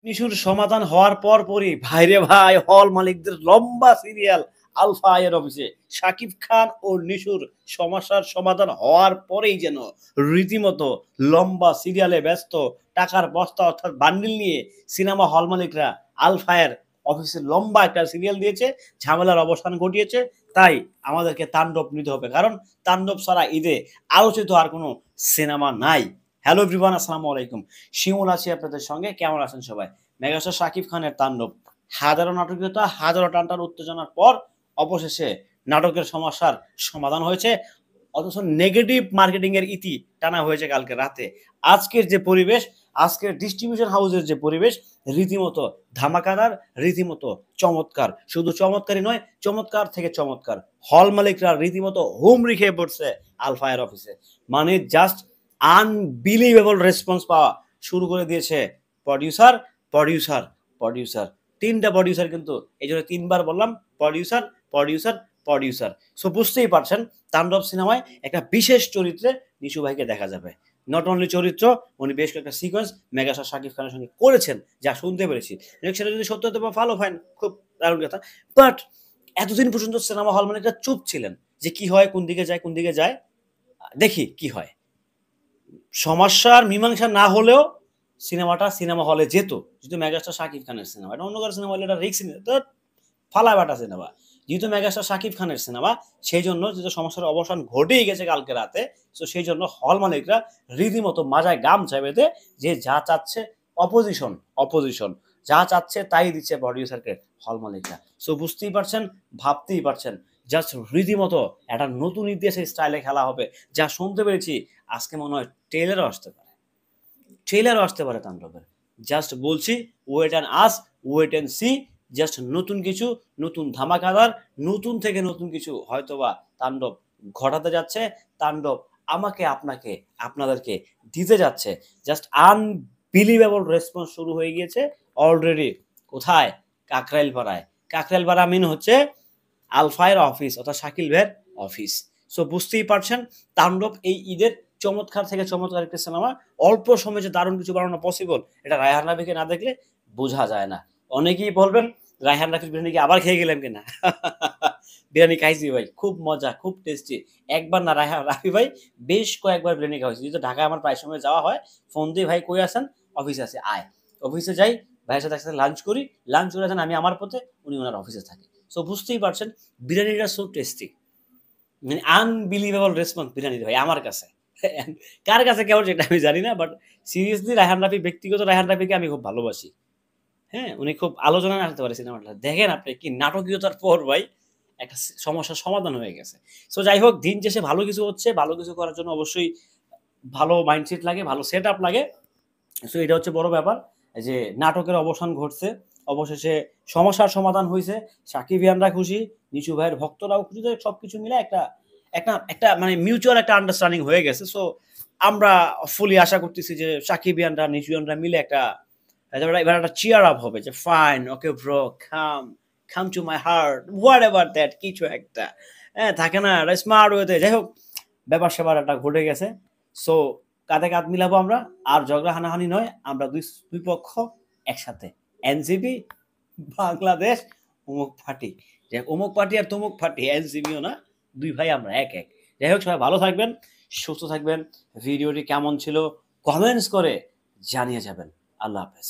ইস্যুর সমাধান হওয়ার পরপরই ভাইরে ভাই হল মালিকদের লম্বা সিরিয়াল আলফা এর অফিসে। শাকিব খান ও নিশুর সমস্যার সমাধান হওয়ার পরেই যেন রীতিমতো লম্বা সিরিয়ালে ব্যস্ত টাকার বস্তা অর্থাৎ বান্ডিল নিয়ে সিনেমা হল মালিকরা আলফা এর অফিসে লম্বা একটা সিরিয়াল দিয়েছে, ঝামেলার অবসান ঘটিয়েছে। তাই আমাদেরকে তাণ্ডব নিতে হবে, কারণ তাণ্ডব ছাড়া ঈদে আলোচিত আর কোনো সিনেমা নাই। হ্যালো এভরিওয়ান, আসসালামু আলাইকুম। শিমুল আছি আপনাদের সঙ্গে। কেমন আছেন সবাই? মেগাস্টার শাকিব খানের তাণ্ডব, হাজারো নাটকীয়তা, হাজারো টানটান উত্তেজনার পর অবশেষে নাটকের সমস্যার সমাধান হয়েছে। অথচ নেগেটিভ মার্কেটিং এর ইতি টানা হয়েছে কালকে রাতে। আজকের যে পরিবেশ, আজকের ডিস্ট্রিবিউশন হাউসের যে পরিবেশ, রীতিমতো ধামাকাদার, রীতিমতো চমৎকার। শুধু চমৎকারই নয়, চমৎকার থেকে চমৎকার। হল মালিকরা রীতিমতো হুমড়ি খেয়ে পড়ছে আলফায়ের অফিসে। মানে জাস্ট আনবিলিভেবল রেসপন্স পাওয়া শুরু করে দিয়েছে প্রডিউসার, প্রডিউসার, প্রডিউসার। ৩টা প্রডিউসার, কিন্তু এই জন্য ৩ বার বললাম প্রডিউসার, প্রডিউসার, প্রডিউসার। সো বুঝতেই পারছেন তাণ্ডব সিনেমায় একটা বিশেষ চরিত্রে নিশু ভাইকে দেখা যাবে। নট অনলি চরিত্র, উনি বেশ কয়েকটা সিকোয়েন্স মেগাস্টার শাকিব খানের সঙ্গে করেছেন, যা শুনতে পেরেছি। সেটা যদি সত্য হতে ভালো, ফাইন, খুব দারুণ কথা। বাট এতদিন পর্যন্ত সিনেমা হল মানে একটা চুপ ছিলেন যে কি হয়, কোন দিকে যায়, কোন দিকে যায়, দেখি কি হয়। সমস্যার মীমাংসা না হলেও সিনেমাটা সিনেমা হলে যেত, যেহেতু মেগাস্টার শাকিব খানের সিনেমা। এটা অন্য কারো সিনেমা হলে এটা রিস্ক ফালা বাটা সিনেমা। যেহেতু মেগাস্টার শাকিব খানের সিনেমা, সেই জন্য যেহেতু সমস্যার অবসান ঘটেই গেছে কালকে রাতে, তো সেই জন্য হল মালিকরা রীতিমতো মাজায় গামছা বেঁধে যে যা চাচ্ছে, অপোজিশন অপোজিশন যা চাচ্ছে তাই দিচ্ছে প্রডিউসারকে হল মালিকরা। সো বুঝতেই পারছেন, ভাবতেই পারছেন, জাস্ট রীতিমতো একটা নতুন ইতিহাসের স্টাইলে খেলা হবে। যা শুনতে পেরেছি আজকে মনে হয় ট্রেলারও আসতে পারে, ট্রেলারও আসতে পারে তাণ্ডবের। জাস্ট বলছি, wait and us, wait and see. Just নতুন কিছু, নতুন ধামাকাদার, নতুন থেকে নতুন কিছু হয়তোবা তাণ্ডব ঘটাতে যাচ্ছে। তাণ্ডব আমাকে, আপনাকে, আপনাদেরকে দিতে যাচ্ছে। জাস্ট আনবিলিভেবল রেসপন্স শুরু হয়ে গিয়েছে অলরেডি। কোথায়? কাকরাইলপাড়ায়। কাকরাইলপাড়া মিন হচ্ছে আলফায়ের অফিস, অর্থাৎ শাকিল ভাইয়ের অফিস। সো বুঝতেই পারছেন তাণ্ডব এই ঈদের চমৎকার থেকে চমৎকার একটা সিনেমা। অল্প সময়ে যে দারুণ কিছু বানানো পসিবল, এটা রায়হান রাফিকে না দেখলে বোঝা যায় না। অনেকেই বলবেন রায়হান রাফির বিরিয়ানি কি আবার খেয়ে গেলেন কিনা? বিরিয়ানি খাইছি ভাই, খুব মজা, খুব টেস্টি। একবার না, রায়হান রাফি ভাই বেশ কয়েকবার বিরিয়ানি খাওয়াইছি। যেহেতু ঢাকায় আমার প্রায় সময় যাওয়া হয়, ফোন দিয়ে ভাই কই আছেন? অফিসে আছে, আয়। অফিসে যাই, ভাইয়ের সাথে একসাথে লাঞ্চ করি। লাঞ্চ করে যান, আমি আমার পথে, উনি ওনার অফিসে থাকে। সো বুঝতেই পারছেন বিরিয়ানিটা সো টেস্টি, মানে আনবিলিভেবল রেসপন্স বিরিয়ানির ভাই আমার কাছে। কার কাছে কেমন সেটা আমি জানি না, বাট সিরিয়াসলি রায়হান রাফি, ব্যক্তিগত রায়হান রাফিকে আমি খুব ভালোবাসি। হ্যাঁ, উনি খুব আলোচনায় আসতে পারে সিনেমাটা। দেখেন আপনি কি নাটকীয়তার পর ভাই একটা সমস্যার সমাধান হয়ে গেছে। সো যাই হোক, দিন শেষে ভালো কিছু হচ্ছে। ভালো কিছু করার জন্য অবশ্যই ভালো মাইন্ডসেট লাগে, ভালো সেটআপ লাগে। সো এটা হচ্ছে বড় ব্যাপার যে নাটকের অবসান ঘটছে। অবশেষে সমস্যার সমাধান হইছে। সাকিবিয়ানরা খুশি, নিশু ভাইয়ের ভক্তরাও খুশি। তো সবকিছু মিলে একটা একটা একটা মানে মিউচুয়াল একটা আন্ডারস্ট্যান্ডিং হয়ে গেছে। সো আমরা ফুলি আশা করতেছি যে সাকিবিয়ানরা, নিশুয়ানরা মিলে একটা এবার একটা চিয়ার আপ হবে যে fine, okay bro, come to my heart, whatever that, কিছু একটা। হ্যাঁ, থাকে না স্মার্ট ওয়েতে। যাই হোক, ব্যাপার-স্যাপার একটা ঘটে গেছে। সো কাঁধে কাঁধ মিলাবো আমরা। আর ঝগড়া হানাহানি নয়। আমরা দুই পক্ষ একসাথে। এনসিপি, বাংলাদেশ, অমুক পার্টি। যে অমুক পার্টি আর তমুক পার্টি, এনসিপিও না। ২ ভাই আমরা এক, এক। যাই হোক, সবাই ভালো থাকবেন, সুস্থ থাকবেন। ভিডিওটি কেমন ছিল কমেন্টস করে জানিয়ে যাবেন। আল্লাহ হাফেজ।